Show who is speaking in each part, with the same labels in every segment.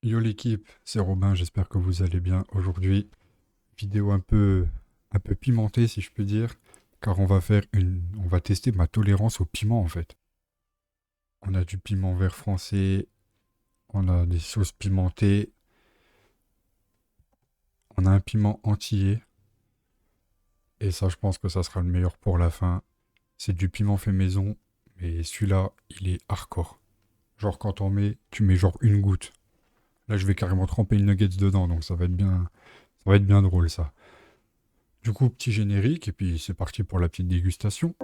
Speaker 1: Yo l'équipe, c'est Robin, j'espère que vous allez bien. Aujourd'hui, vidéo un peu pimentée si je peux dire, car on va tester ma tolérance au piment en fait. On a du piment vert français, on a des sauces pimentées, on a un piment entier, et ça je pense que ça sera le meilleur pour la fin. C'est du piment fait maison, mais celui-là, il est hardcore. Genre quand tu mets genre une goutte. Là je vais carrément tremper une nuggets dedans, donc ça va être bien drôle ça. Du coup, petit générique, et puis c'est parti pour la petite dégustation.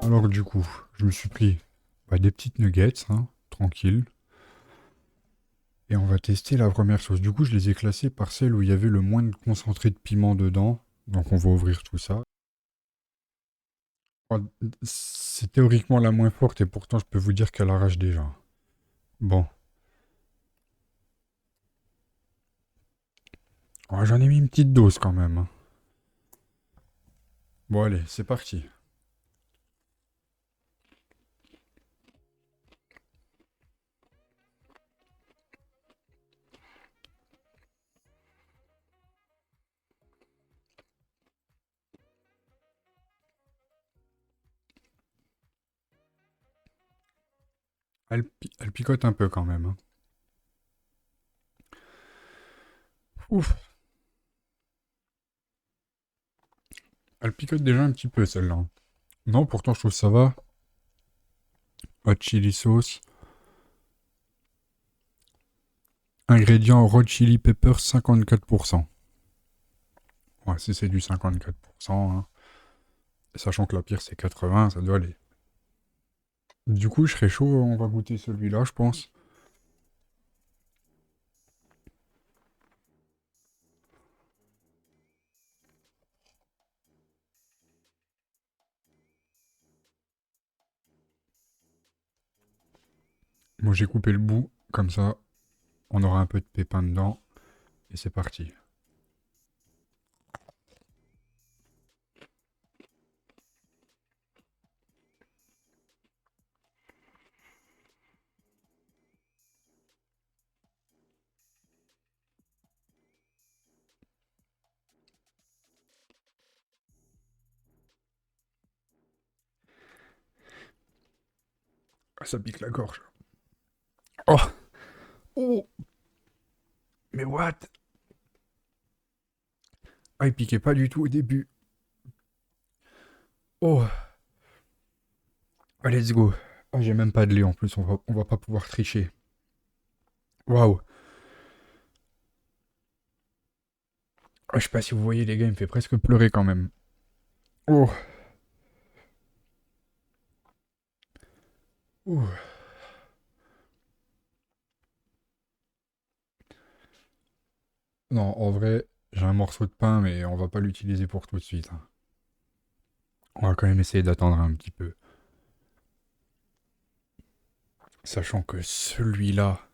Speaker 1: Alors du coup, je me suis pris des petites nuggets, hein, tranquille. Et on va tester la première sauce. Du coup, je les ai classées par celle où il y avait le moins de concentré de piment dedans. Donc on va ouvrir tout ça. Oh, c'est théoriquement la moins forte et pourtant je peux vous dire qu'elle arrache déjà. Bon. Oh, j'en ai mis une petite dose quand même, hein. Bon allez, c'est parti. Elle picote un peu quand même, hein. Ouf, elle picote déjà un petit peu celle-là. Non, pourtant je trouve ça va. Hot chili sauce. Ingrédients Red Chili Pepper 54%. Ouais, si c'est du 54%, hein, sachant que la pire c'est 80, ça doit aller. Du coup, je serais chaud, on va goûter celui-là, je pense. Moi, j'ai coupé le bout, comme ça, on aura un peu de pépins dedans, et c'est parti. Ah, ça pique la gorge. Oh, oh, mais what? Ah, il piquait pas du tout au début. Oh, ah, let's go. Ah, j'ai même pas de lait en plus, on va pas pouvoir tricher. Waouh. Ah, je sais pas si vous voyez les gars, il me fait presque pleurer quand même. Oh, ouh. Non, en vrai, j'ai un morceau de pain, mais on va pas l'utiliser pour tout de suite, hein. On va quand même essayer d'attendre un petit peu. Sachant que celui-là,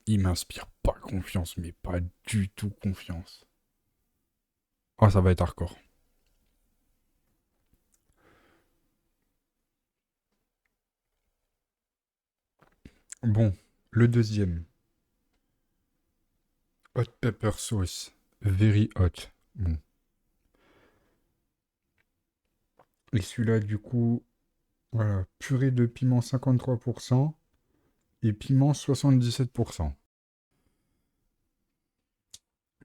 Speaker 1: il m'inspire pas confiance, mais pas du tout confiance. Oh, ça va être hardcore. Bon, le deuxième. Hot pepper sauce. Very hot. Bon. Et celui-là, du coup, voilà. Purée de piment 53% et piment 77%.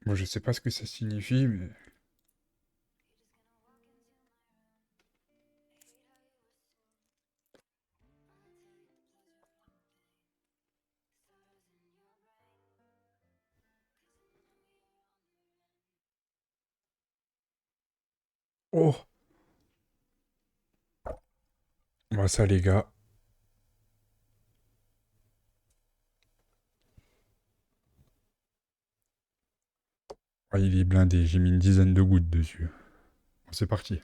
Speaker 1: Moi, je sais pas ce que ça signifie, mais. Oh! Bah, ça, les gars. Ah, il est blindé. J'ai mis une dizaine de gouttes dessus. Bon, c'est parti.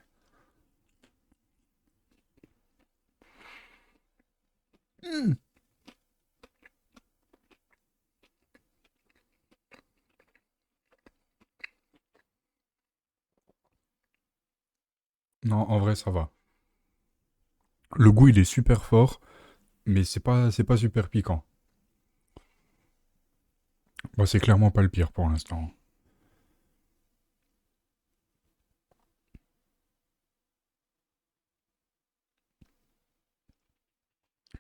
Speaker 1: Hmm. Non, en vrai, ça va. Le goût, il est super fort, mais c'est pas super piquant. Bon, c'est clairement pas le pire pour l'instant.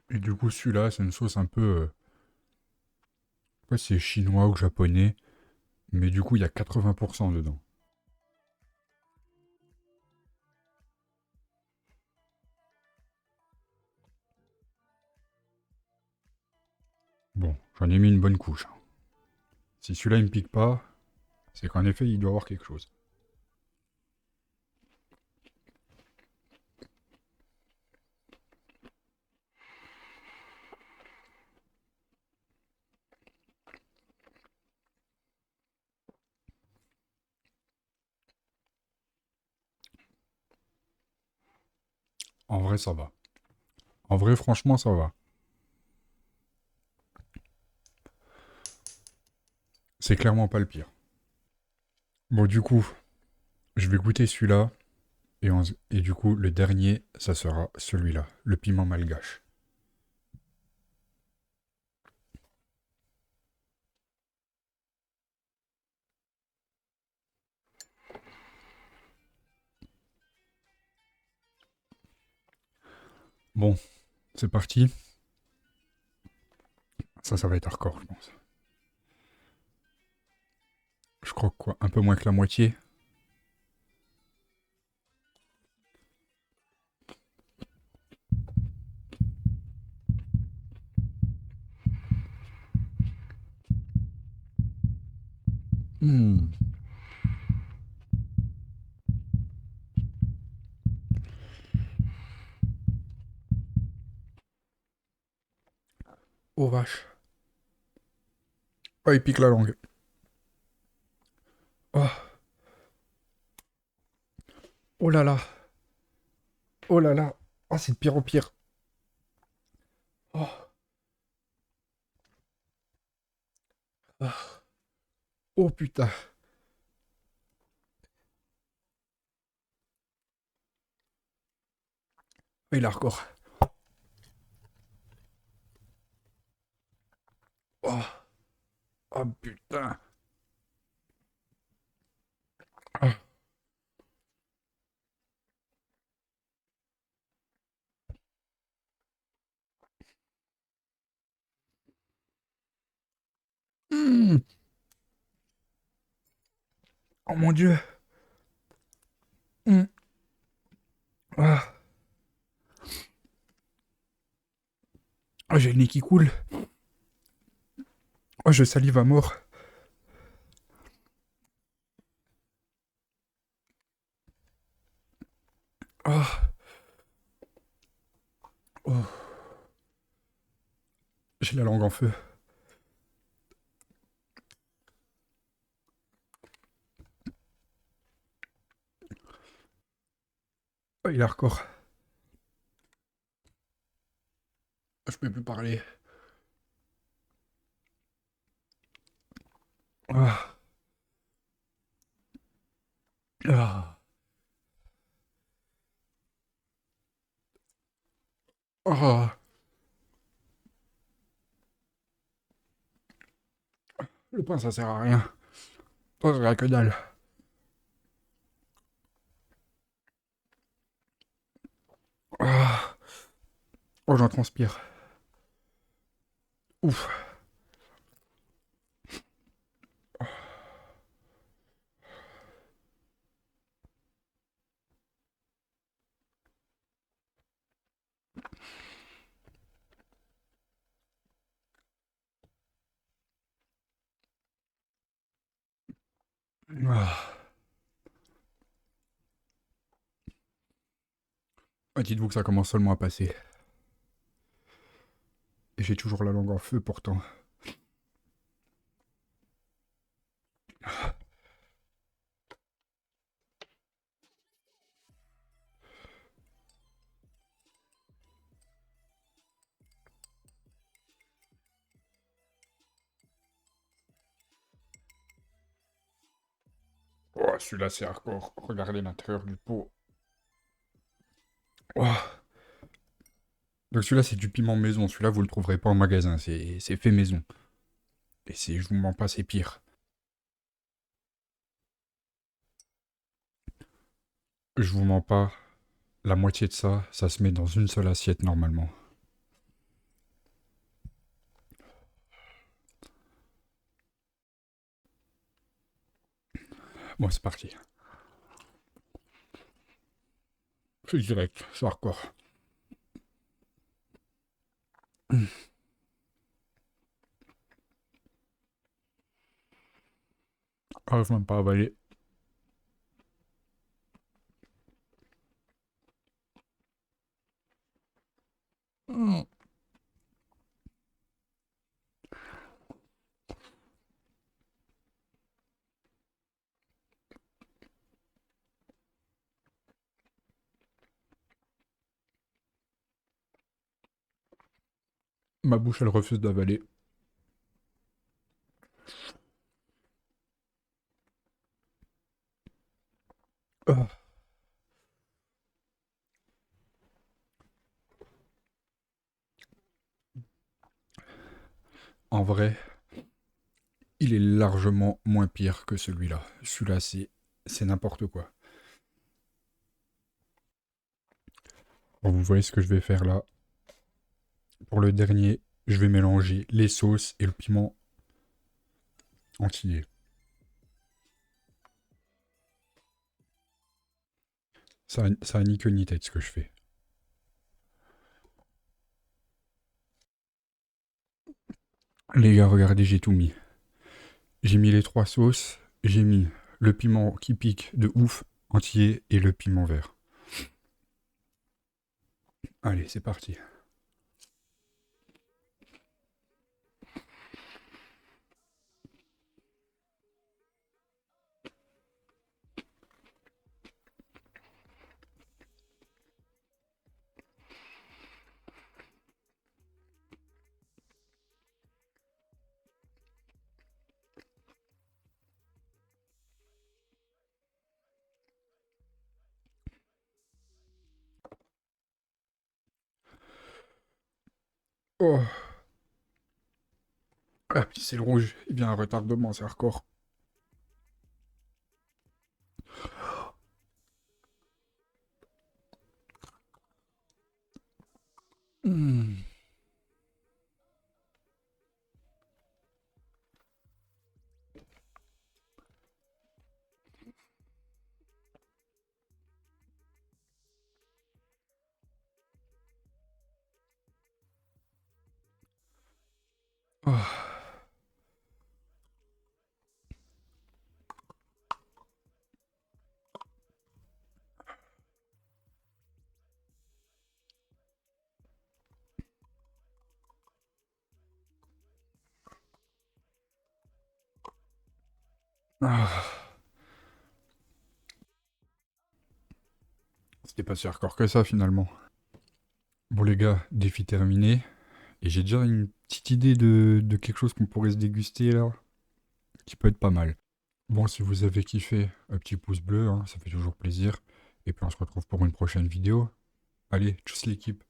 Speaker 1: Et du coup, celui-là, c'est une sauce un peu. Je sais pas si c'est chinois ou japonais, mais du coup, il y a 80% dedans. Bon, j'en ai mis une bonne couche, hein. Si celui-là, il me pique pas, c'est qu'en effet, il doit avoir quelque chose. En vrai, ça va. En vrai, franchement, ça va. C'est clairement pas le pire. Bon, du coup, je vais goûter celui-là. Et du coup, le dernier, ça sera celui-là, le piment malgache. Bon, c'est parti. Ça va être hardcore, je pense. Je crois que quoi, un peu moins que la moitié. Hmm. Oh vache. Oh, il pique la langue. Oh, oh là là. Oh là là. Oh, c'est de pire en pire. Oh, ah. Oh putain. Oh, il est hardcore. Oh, oh putain. Ah. Hmm. Oh mon dieu. Hmm. Ah. Oh, j'ai le nez qui coule. Oh, je salive à mort. Oh, oh. J'ai la langue en feu. Oh, il est hardcore. Je peux plus parler. Ah. Ah. Ah. Le pain, ça sert à rien. Ça sert à que dalle. Ah. Oh, j'en transpire. Ouf. Ah. Ah, dites-vous que ça commence seulement à passer. Et j'ai toujours la langue en feu pourtant. Oh, celui-là, c'est hardcore. Regardez l'intérieur du pot. Oh. Donc celui-là, c'est du piment maison. Celui-là, vous le trouverez pas en magasin. C'est fait maison. Et je vous mens pas, c'est pire. Je vous mens pas. La moitié de ça, ça se met dans une seule assiette normalement. Bon, c'est parti. C'est direct, c'est hardcore. Ah, je même pas avaler. Mm. Ma bouche, elle refuse d'avaler. Ah. En vrai, il est largement moins pire que celui-là. Celui-là, c'est n'importe quoi. Bon, vous voyez ce que je vais faire là. Pour le dernier, je vais mélanger les sauces et le piment entier. Ça a ni queue ni tête ce que je fais. Les gars, regardez, j'ai tout mis. J'ai mis les trois sauces, j'ai mis le piment qui pique de ouf entier et le piment vert. Allez, c'est parti. Oh, ah, puis c'est le rouge. Il vient un retardement, c'est hardcore. Hmm. Ah. Ah. C'était pas si hardcore que ça finalement. Bon les gars, défi terminé. Et j'ai déjà une petite idée de quelque chose qu'on pourrait se déguster là, qui peut être pas mal. Bon, si vous avez kiffé, un petit pouce bleu, hein, ça fait toujours plaisir. Et puis on se retrouve pour une prochaine vidéo. Allez, tchuss l'équipe.